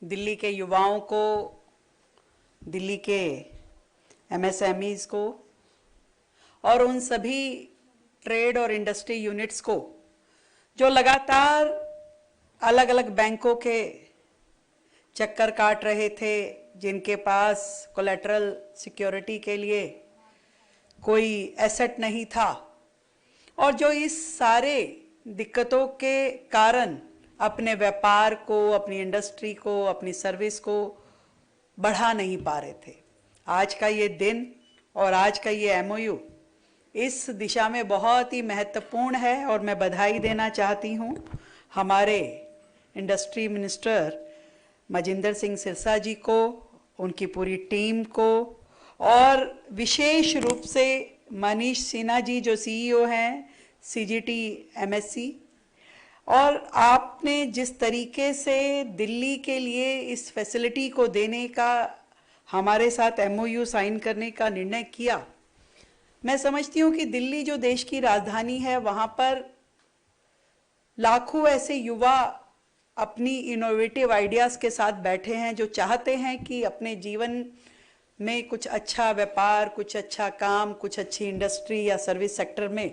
दिल्ली के युवाओं को, दिल्ली के एमएसएमईज को और उन सभी ट्रेड और इंडस्ट्री यूनिट्स को जो लगातार अलग अलग बैंकों के चक्कर काट रहे थे, जिनके पास कोलैटरल सिक्योरिटी के लिए कोई एसेट नहीं था और जो इस सारे दिक्कतों के कारण अपने व्यापार को, अपनी इंडस्ट्री को, अपनी सर्विस को बढ़ा नहीं पा रहे थे। आज का ये दिन और आज का ये एमओयू इस दिशा में बहुत ही महत्वपूर्ण है और मैं बधाई देना चाहती हूँ हमारे इंडस्ट्री मिनिस्टर मजिंदर सिंह सिरसा जी को, उनकी पूरी टीम को और विशेष रूप से मनीष सिन्हा जी जो सीईओ हैं सीजीटी एमएससी, और आपने जिस तरीके से दिल्ली के लिए इस फैसिलिटी को देने का, हमारे साथ एमओयू साइन करने का निर्णय किया। मैं समझती हूँ कि दिल्ली जो देश की राजधानी है, वहाँ पर लाखों ऐसे युवा अपनी इनोवेटिव आइडियाज़ के साथ बैठे हैं जो चाहते हैं कि अपने जीवन में कुछ अच्छा व्यापार, कुछ अच्छा काम, कुछ अच्छी इंडस्ट्री या सर्विस सेक्टर में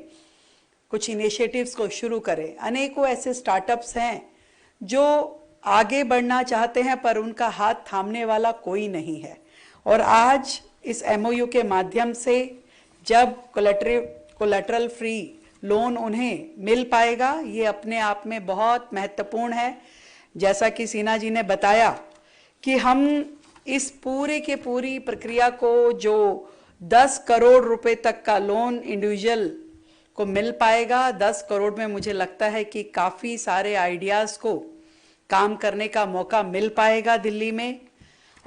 कुछ इनिशिएटिव्स को शुरू करें। अनेकों ऐसे स्टार्टअप्स हैं जो आगे बढ़ना चाहते हैं पर उनका हाथ थामने वाला कोई नहीं है। और आज इस एमओयू के माध्यम से जब कोलैटरल फ्री लोन उन्हें मिल पाएगा, ये अपने आप में बहुत महत्वपूर्ण है। जैसा कि सिन्हा जी ने बताया कि हम इस पूरे के पूरी प्रक्रिया को, जो 10 करोड़ रुपए तक का लोन इंडिविजुअल को मिल पाएगा, 10 करोड़ में मुझे लगता है कि काफ़ी सारे आइडियाज़ को काम करने का मौका मिल पाएगा दिल्ली में।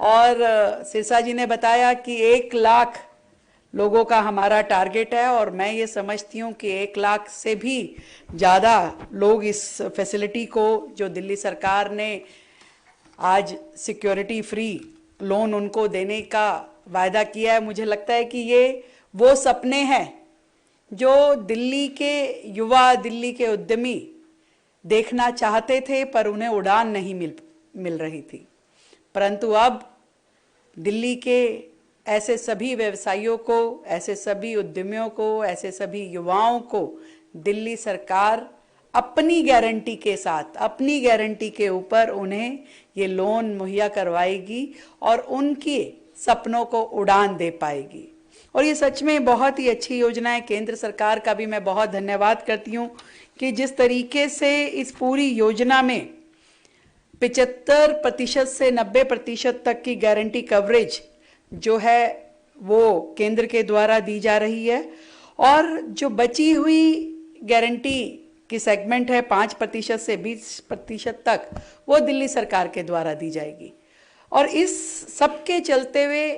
और सिरसा जी ने बताया कि 1 लाख लोगों का हमारा टारगेट है और मैं ये समझती हूँ कि 1 लाख से भी ज़्यादा लोग इस फैसिलिटी को, जो दिल्ली सरकार ने आज सिक्योरिटी फ्री लोन उनको देने का वायदा किया है, मुझे लगता है कि ये वो सपने हैं जो दिल्ली के युवा, दिल्ली के उद्यमी देखना चाहते थे पर उन्हें उड़ान नहीं मिल रही थी। परंतु अब दिल्ली के ऐसे सभी व्यवसायियों को, ऐसे सभी उद्यमियों को, ऐसे सभी युवाओं को दिल्ली सरकार अपनी गारंटी के साथ, अपनी गारंटी के ऊपर उन्हें ये लोन मुहैया करवाएगी और उनके सपनों को उड़ान दे पाएगी। और ये सच में बहुत ही अच्छी योजना है। केंद्र सरकार का भी मैं बहुत धन्यवाद करती हूँ कि जिस तरीके से इस पूरी योजना में 75% से 90% तक की गारंटी कवरेज जो है वो केंद्र के द्वारा दी जा रही है और जो बची हुई गारंटी की सेगमेंट है 5% से 20% तक, वो दिल्ली सरकार के द्वारा दी जाएगी। और इस सब के चलते हुए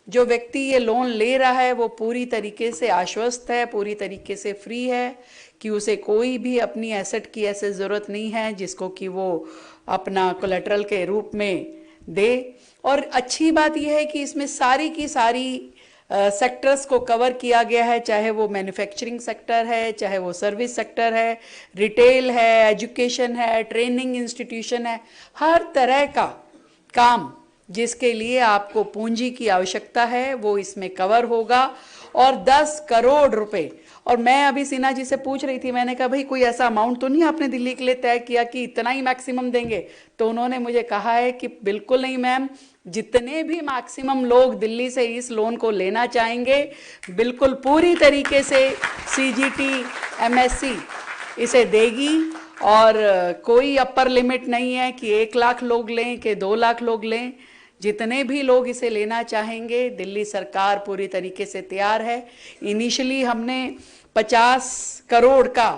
जो व्यक्ति ये लोन ले रहा है वो पूरी तरीके से आश्वस्त है, पूरी तरीके से फ्री है कि उसे कोई भी अपनी एसेट की ऐसे ज़रूरत नहीं है जिसको कि वो अपना कोलैटरल के रूप में दे। और अच्छी बात यह है कि इसमें सारी की सारी सेक्टर्स को कवर किया गया है, चाहे वो मैन्युफैक्चरिंग सेक्टर है, चाहे वो सर्विस सेक्टर है, रिटेल है, एजुकेशन है, ट्रेनिंग इंस्टीट्यूशन है, हर तरह का काम जिसके लिए आपको पूंजी की आवश्यकता है वो इसमें कवर होगा। और 10 करोड़ रुपए, और मैं अभी सिन्हा जी से पूछ रही थी, मैंने कहा भाई कोई ऐसा अमाउंट तो नहीं आपने दिल्ली के लिए तय किया कि इतना ही मैक्सिमम देंगे? तो उन्होंने मुझे कहा है कि बिल्कुल नहीं मैम, जितने भी मैक्सिमम लोग दिल्ली से इस लोन को लेना चाहेंगे, बिल्कुल पूरी तरीके से सीजीटी एमएससी इसे देगी और कोई अपर लिमिट नहीं है कि 1 लाख लोग लें कि 2 लाख लोग लें। जितने भी लोग इसे लेना चाहेंगे, दिल्ली सरकार पूरी तरीके से तैयार है। इनिशियली हमने 50 करोड़ का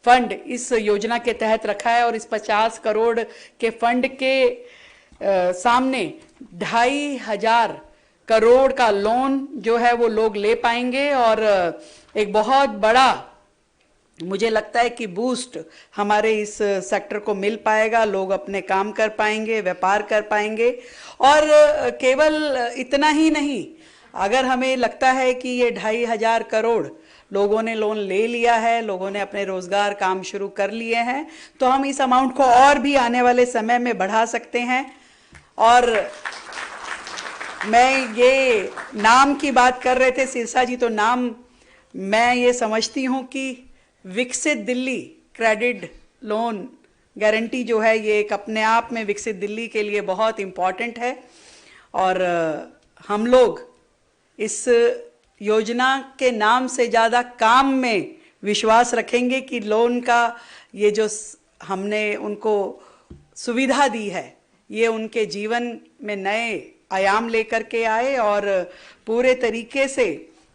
फंड इस योजना के तहत रखा है और इस 50 करोड़ के फंड के सामने 2,500 करोड़ का लोन जो है वो लोग ले पाएंगे और एक बहुत बड़ा, मुझे लगता है कि बूस्ट हमारे इस सेक्टर को मिल पाएगा। लोग अपने काम कर पाएंगे, व्यापार कर पाएंगे। और केवल इतना ही नहीं, अगर हमें लगता है कि ये 2,500 करोड़ लोगों ने लोन ले लिया है, लोगों ने अपने रोजगार काम शुरू कर लिए हैं, तो हम इस अमाउंट को और भी आने वाले समय में बढ़ा सकते हैं। और मैं ये नाम की बात कर रहे थे सिरसा जी, तो नाम मैं ये समझती हूँ कि विकसित दिल्ली क्रेडिट लोन गारंटी जो है ये एक अपने आप में विकसित दिल्ली के लिए बहुत इम्पॉर्टेंट है। और हम लोग इस योजना के नाम से ज़्यादा काम में विश्वास रखेंगे कि लोन का ये जो हमने उनको सुविधा दी है ये उनके जीवन में नए आयाम लेकर के आए और पूरे तरीके से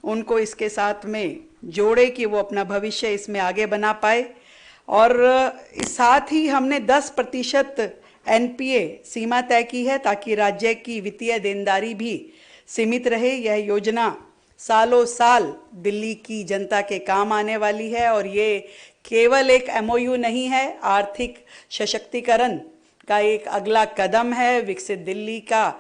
उनको इसके साथ में जोड़े कि वो अपना भविष्य इसमें आगे बना पाए। और साथ ही हमने 10% एनपीए सीमा तय की है ताकि राज्य की वित्तीय देनदारी भी सीमित रहे। यह योजना सालों साल दिल्ली की जनता के काम आने वाली है और ये केवल एक एमओयू नहीं है, आर्थिक सशक्तिकरण का एक अगला कदम है, विकसित दिल्ली का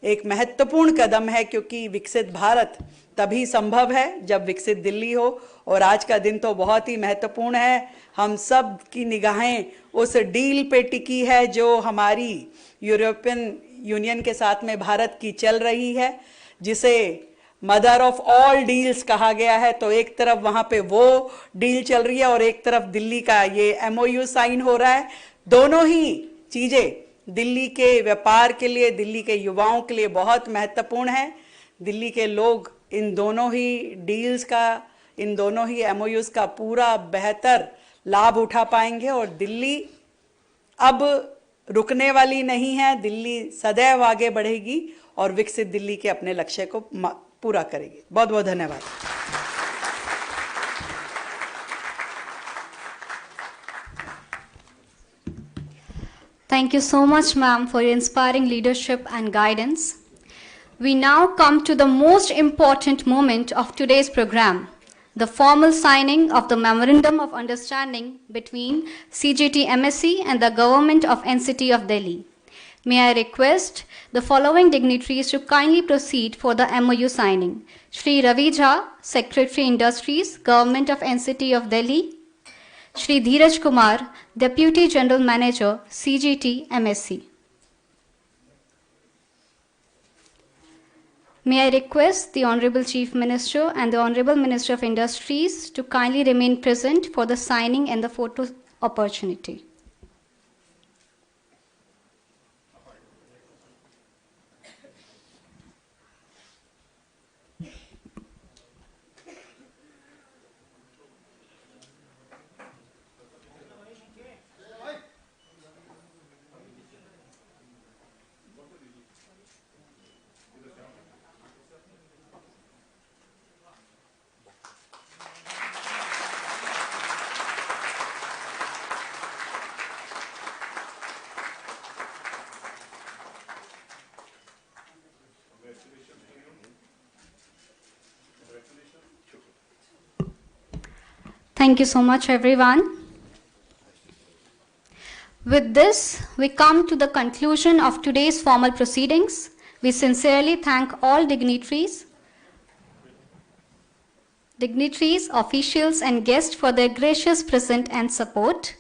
एक महत्वपूर्ण कदम है, क्योंकि विकसित भारत तभी संभव है जब विकसित दिल्ली हो। और आज का दिन तो बहुत ही महत्वपूर्ण है। हम सब की निगाहें उस डील पे टिकी है जो हमारी यूरोपियन यूनियन के साथ में भारत की चल रही है, जिसे मदर ऑफ ऑल डील्स कहा गया है। तो एक तरफ वहाँ पे वो डील चल रही है और एक तरफ दिल्ली का ये एमओयू साइन हो रहा है। दोनों ही चीज़ें दिल्ली के व्यापार के लिए, दिल्ली के युवाओं के लिए बहुत महत्वपूर्ण है। दिल्ली के लोग इन दोनों ही डील्स का, इन दोनों ही एमओयूज का पूरा बेहतर लाभ उठा पाएंगे और दिल्ली अब रुकने वाली नहीं है। दिल्ली सदैव आगे बढ़ेगी और विकसित दिल्ली के अपने लक्ष्य को पूरा करेगी। बहुत बहुत धन्यवाद। Thank you so much, ma'am, for your inspiring leadership and guidance. We now come to the most important moment of today's program, the formal signing of the Memorandum of Understanding between CGT MSc and the Government of NCT of Delhi. May I request the following dignitaries to kindly proceed for the MOU signing. Shri Ravi Jha, Secretary Industries, Government of NCT of Delhi. Shri Dheeraj Kumar, Deputy General Manager, CGT MSc. May I request the Honorable Chief Minister and the Honorable Minister of Industries to kindly remain present for the signing and the photo opportunity. Thank you so much, everyone. With this, we come to the conclusion of today's formal proceedings. We sincerely thank all dignitaries, officials, and guests for their gracious presence and support.